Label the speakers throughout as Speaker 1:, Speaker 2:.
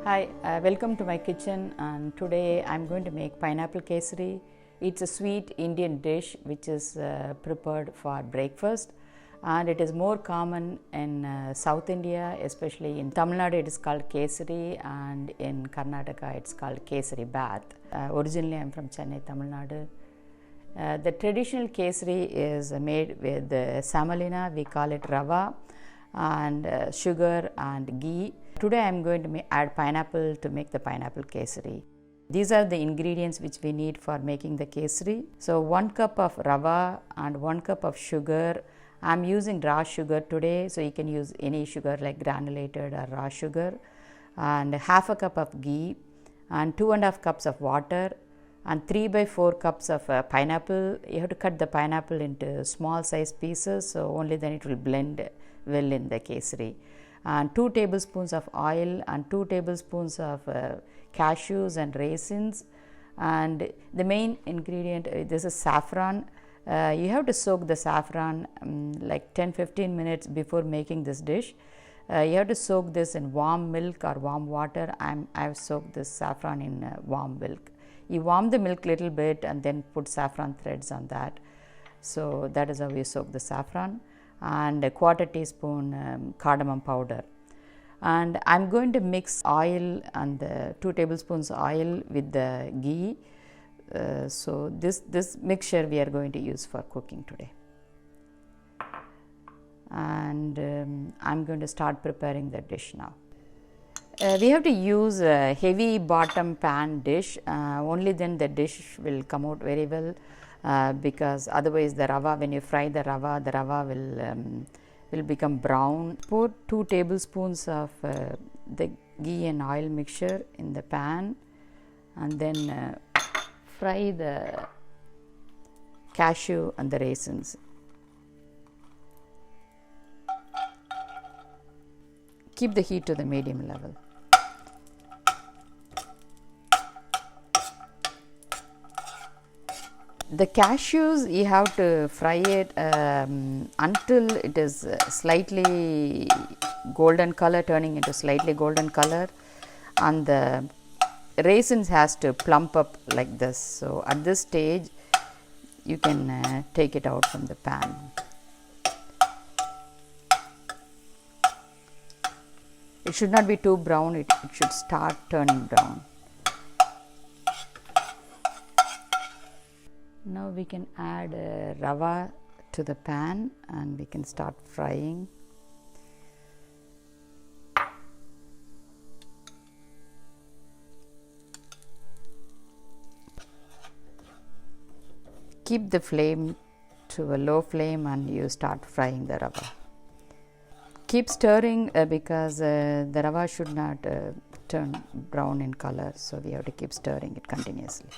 Speaker 1: Hi, welcome to my kitchen, and today I'm going to make pineapple kesari. It's a sweet Indian dish which is prepared for breakfast, and it is more common in South India, especially in Tamil Nadu it is called kesari, and in Karnataka it's called kesari baat. Originally I'm from Chennai, Tamil Nadu. The traditional kesari is made with Samolina, we call it Rava, and sugar and ghee. Today I am going to add pineapple to make the pineapple kesari. These are the ingredients which we need for making the kesari. So 1 cup of rava and 1 cup of sugar. I am using raw sugar today, so you can use any sugar like granulated or raw sugar, and half a cup of ghee and 2.5 cups of water and 3/4 cups of pineapple. You have to cut the pineapple into small size pieces, so only then it will blend well in the kesari. And 2 tablespoons of oil and 2 tablespoons of cashews and raisins. And the main ingredient, this is saffron. You have to soak the saffron like 10-15 minutes before making this dish. You have to soak this in warm milk or warm water. I've soaked this saffron in warm milk. You warm the milk little bit and then put saffron threads on that. So that is how you soak the saffron, and a 1/4 teaspoon cardamom powder. And I'm going to mix oil and 2 tablespoons oil with the ghee. So this mixture we are going to use for cooking today. And I'm going to start preparing the dish now. We have to use a heavy bottom pan dish, only then the dish will come out very well, because otherwise the rava, when you fry the rava will become brown. Pour 2 tablespoons of the ghee and oil mixture in the pan, and then fry the cashew and the raisins. Keep the heat to the medium level. The cashews, you have to fry it until it is slightly golden color, turning into slightly golden color, and the raisins has to plump up like this. So at this stage you can take it out from the pan. It should not be too brown, it should start turning brown. Now we can add rava to the pan and we can start frying. Keep the flame to a low flame and you start frying the rava. Keep stirring because the rava should not turn brown in color, so we have to keep stirring it continuously.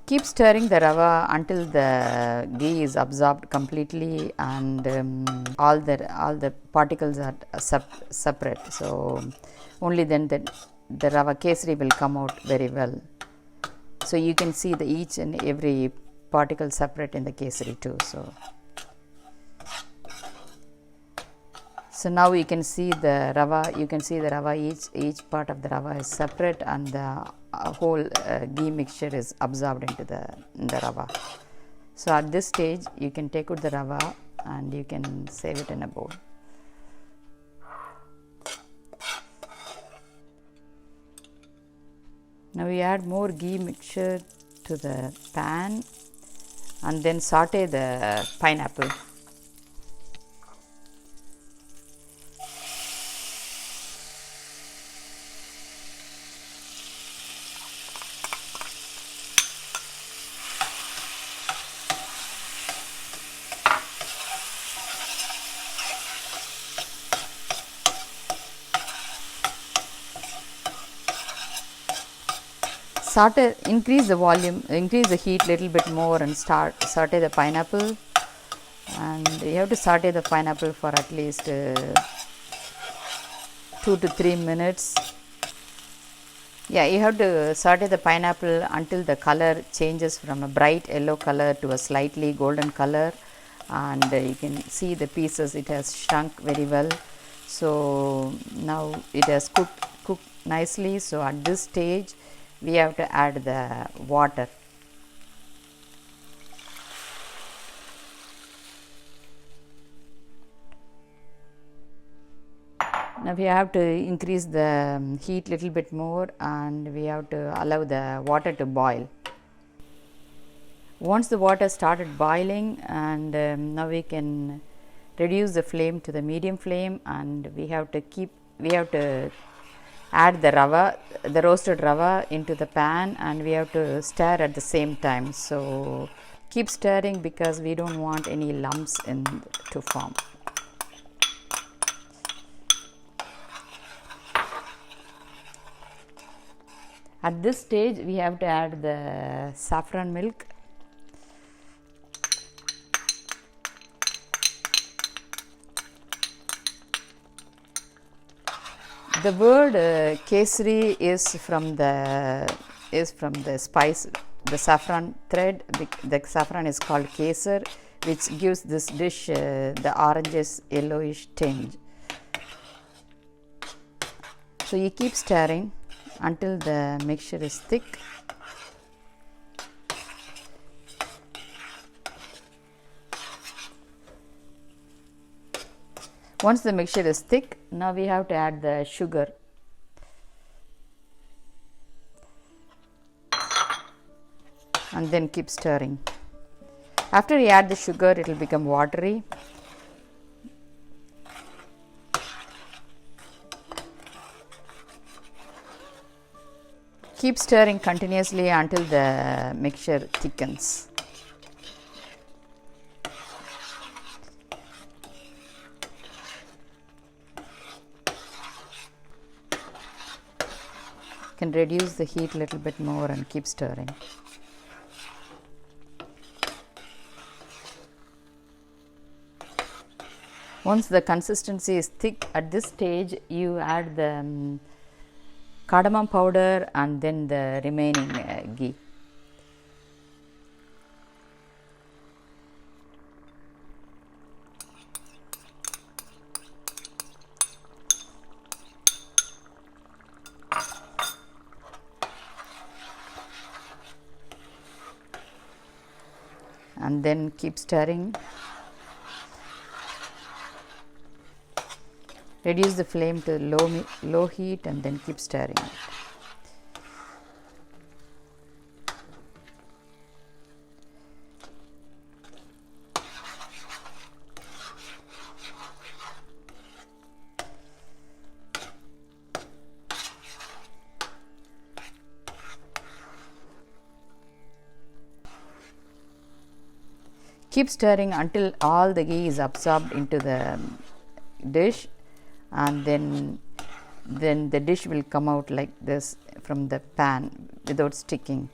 Speaker 1: Keep stirring the rava until the ghee is absorbed completely and all the particles are separate. So only then the rava kesari will come out very well. So you can see the each and every particle separate in the kesari too. So now you can see the rava. You can see the rava. Each part of the rava is separate, and the whole ghee mixture is absorbed into the rava. So at this stage, you can take out the rava and you can save it in a bowl. Now we add more ghee mixture to the pan and then saute the pineapple. Increase the volume, increase the heat little bit more and saute the pineapple, and you have to saute the pineapple for at least 2 to 3 minutes. Yeah, you have to saute the pineapple until the color changes from a bright yellow color to a slightly golden color, and you can see the pieces, it has shrunk very well. So now it has cooked nicely. So at this stage we have to add the water. Now we have to increase the heat little bit more, and we have to allow the water to boil. Once the water started boiling, and now we can reduce the flame to the medium flame, and we have to add the rava, the roasted rava into the pan, and we have to stir at the same time. So keep stirring because we don't want any lumps to form. At this stage we have to add the saffron milk. The word Kesari is from the spice, the saffron thread. The saffron is called Kesar, which gives this dish the oranges yellowish tinge. So you keep stirring until the mixture is thick. Once the mixture is thick, now we have to add the sugar. And then keep stirring. After you add the sugar, it will become watery. Keep stirring continuously until the mixture thickens. Can reduce the heat a little bit more and keep stirring. Once the consistency is thick, at this stage you add the cardamom powder and then the remaining ghee. And then keep stirring. Reduce the flame to low heat and then keep stirring. Keep stirring until all the ghee is absorbed into the dish, and then the dish will come out like this from the pan without sticking.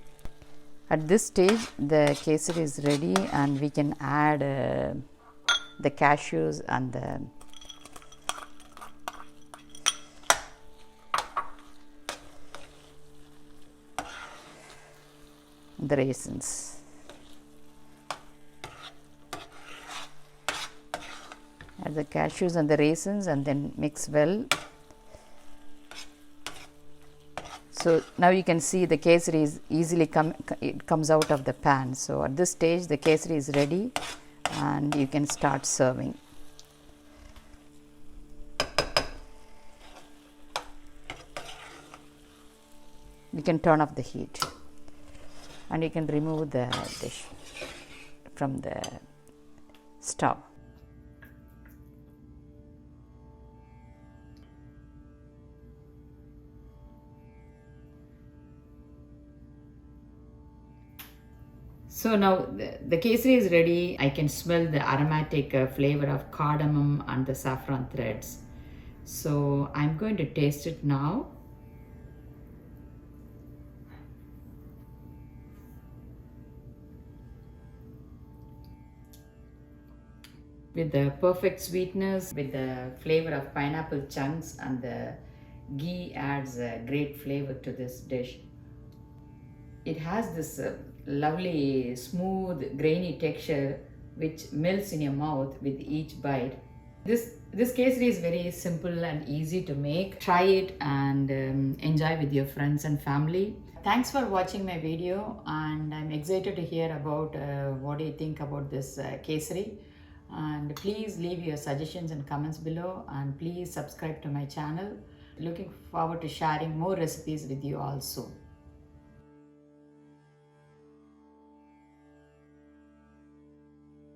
Speaker 1: At this stage the kesari is ready, and we can add the cashews and the raisins. Add the cashews and the raisins and then mix well. So now you can see the kesari is easily it comes out of the pan. So at this stage the kesari is ready and you can start serving. You can turn off the heat and you can remove the dish from the stove. So now the kesari is ready. I can smell the aromatic flavor of cardamom and the saffron threads. So I'm going to taste it now. With the perfect sweetness, with the flavor of pineapple chunks and the Ghee adds a great flavor to this dish. It has this lovely, smooth, grainy texture which melts in your mouth with each bite. This kesari is very simple and easy to make. Try it and enjoy with your friends and family. Thanks for watching my video, and I'm excited to hear about what do you think about this kesari. And please leave your suggestions and comments below, and please subscribe to my channel. Looking forward to sharing more recipes with you also.